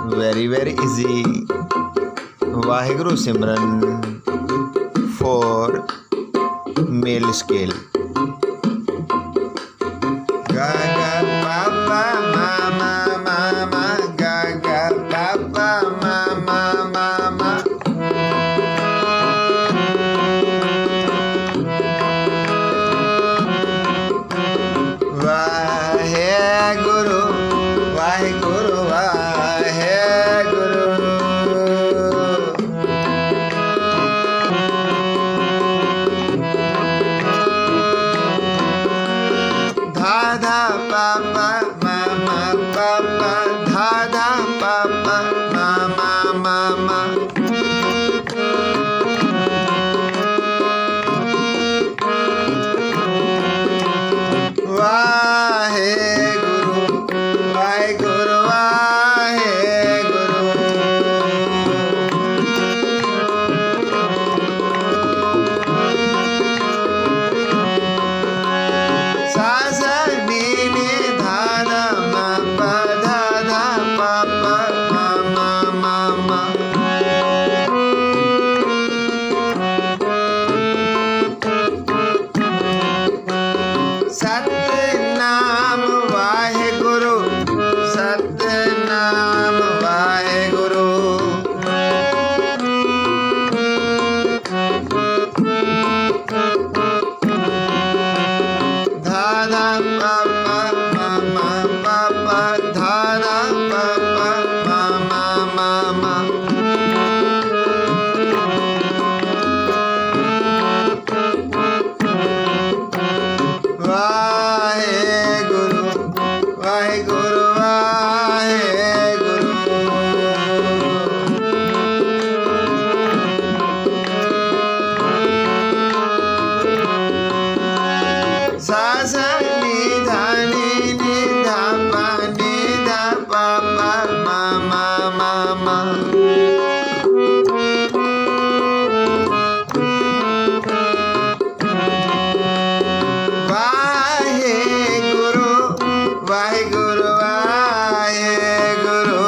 Very easy. Waheguru Simran for male scale. Ga ga pa pa ma ma ma ma, ga ga pa pa ma ma ma ma. Waheguru, Waheguru, Waheguru. Dha dha pa pa ma ma pa pa, dha dha pa pa ma ma ma ma. Waheguru, Waheguru, Waheguru. Sa sa ni ni dha dha ma pa, dha dha pa pa ma ma ma ma. Satnam Waheguru, Satnam Waheguru. Dha dha pa pa ma ma pa pa, dha dha pa pa ma ma ma ma. Waheguru, Waheguru, Waheguru. Sa sa ni dha pa ni dha pa pa ma ma ma ma. Waheguru, Waheguru, Waheguru.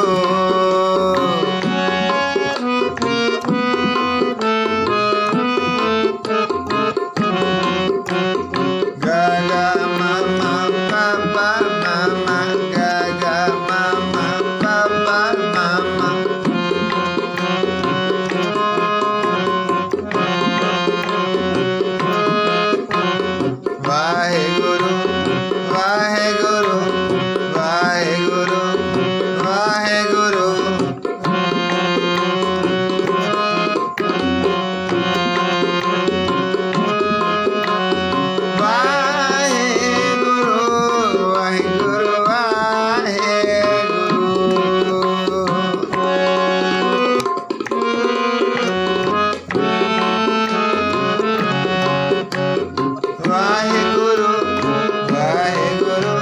Ga ga ma ma pa pa ma ma, ga ga ma ma pa pa ma ma. Waheguru, Waheguru, Waheguru, Waheguru. Waheguru, Waheguru, Waheguru. Waheguru, Waheguru,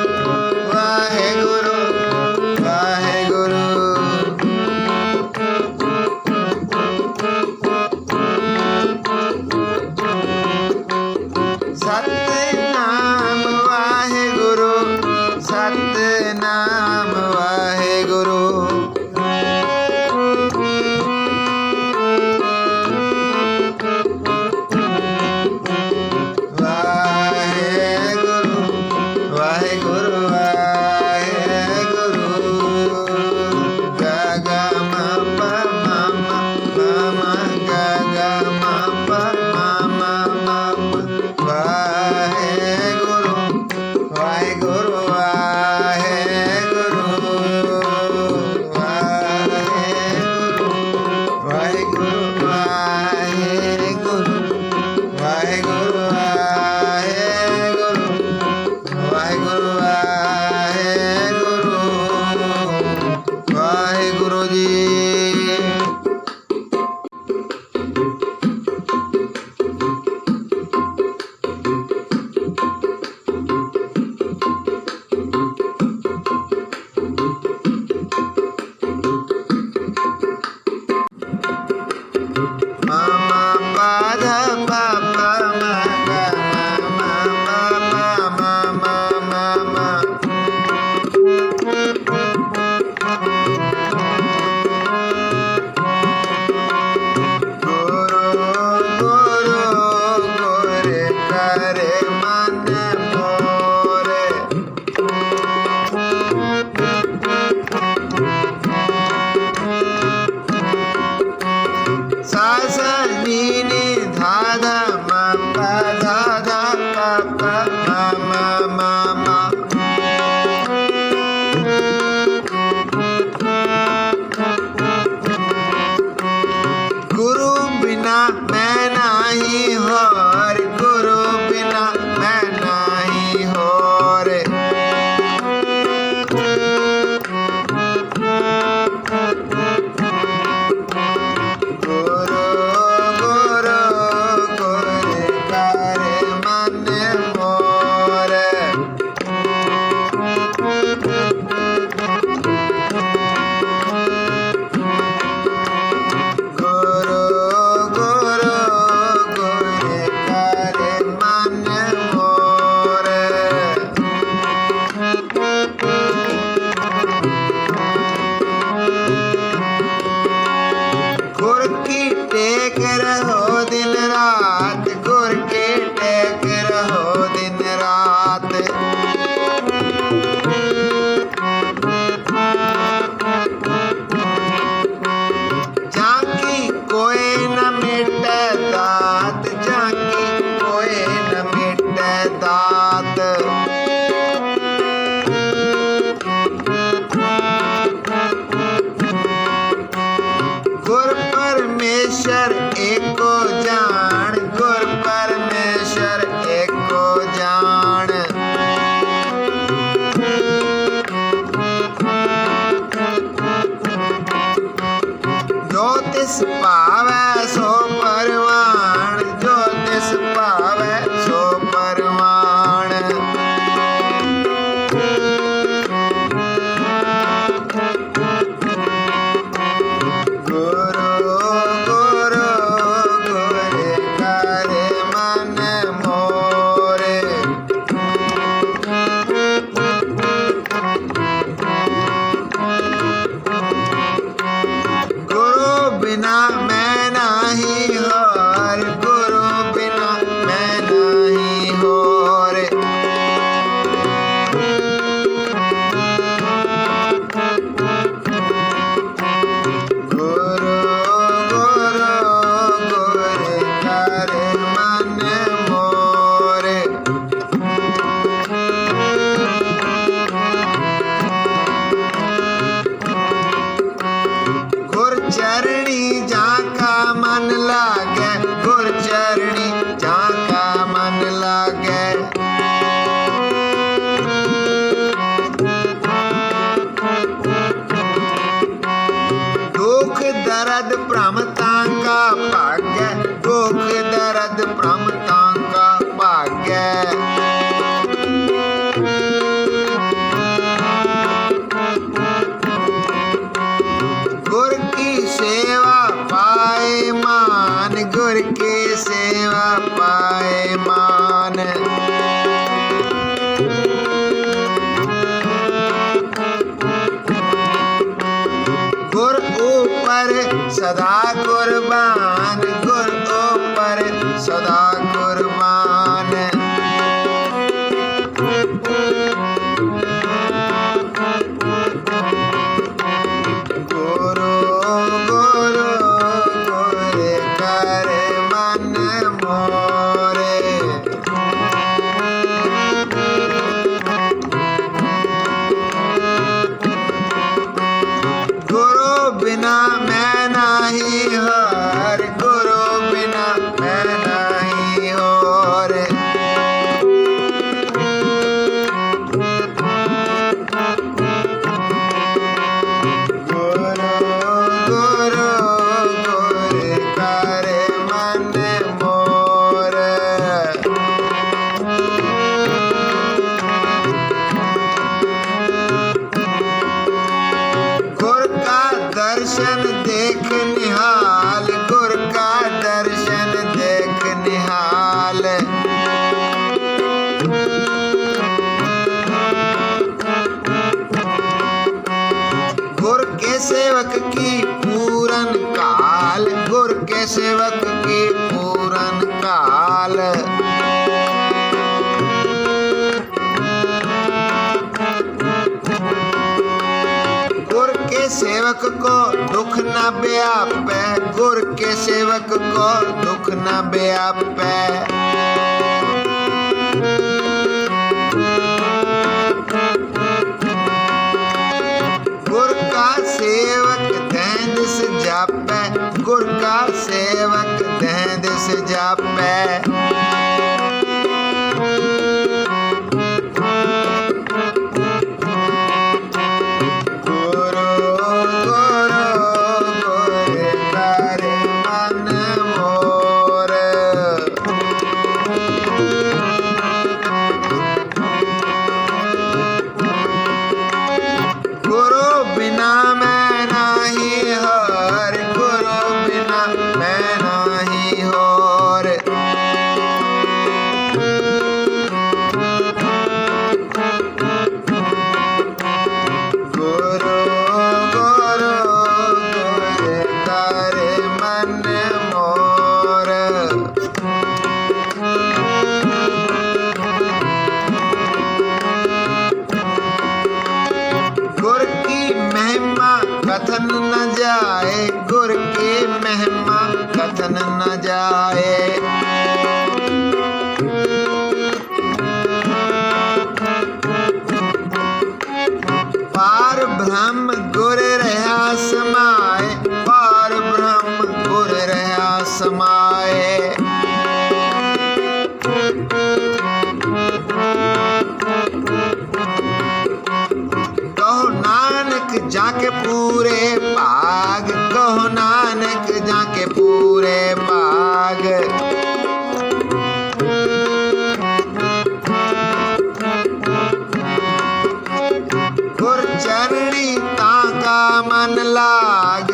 Waheguru, Waheguru. Satnam Waheguru, Satnam Waheguru. Waheguru, Waheguru, Waheguru. Ga ga ma pa ma ma ma ma, ga ga ma pa ma ma ma ma. Waheguru, Waheguru, Waheguru. Waheguru, Waheguru, Waheguru. Waheguru, Waheguru, Waheguru, Waheguru. Waheguru ji. गुर की take रहो दिन रात, गुर की take रहो दिन रात। झांकी कोई न मिटे दात, झांकी कोई न मिटे दात। गुर परमेश्वर एको जान, गुर परमेश्वर एको जान। जो तिस पावै सो परवान, जो तिस पावै सो परवान। गुरु गुरु गुर कर मन मोरे। गुरु बिना मैं नहीं होर, गुरु बिना मैं नहीं होर। गुरु गुरु गुर कर मन मोरे। गुर चरणी जाका मन लागे, गुर चरणी जाका मन लागे। दुख दर्द भ्रमता का भाग्य, दुख दर्द भ्रमता का भाग्य। गुर की सेवा पाए मान, गुर की सेवा पाए मान। गुर ऊपर सदा कुर्बान, गुर ऊपर सदा कुर्बान। गुरु गुरु गुर कर मन मोरे। गुरु बिना मैं नहीं हार, गुरु बिना मैं नहीं होर। गुरु गुरु गुर कर मन मोर। गुर का दर्शन देख निहाल, गुर का दर्शन देख निहाल। गुर के सेवक की पूरन काल, गुर के सेवक की पूरन काल। गुर के सेवक को दुख न व्यापे, गुर के सेवक को दुख न व्यापे। गुर का सेवक दैन दिस जापे, गुर का सेवक दैन दिस जापे। गुरु गुरु गुर कर मन मोर। गुरु बिना मैं नहीं हार, गुरु बिना मैं नहीं होर। जाए, गुर की महिमा कथन न जाए। पार ब्रह्म गुर रहा समाए, पार ब्रह्म गुर रहा समाए। कहो नानक जाके पूरे भाग, कहो नानक जाके पूरे भाग। गुर चरणी ताका मन लाग,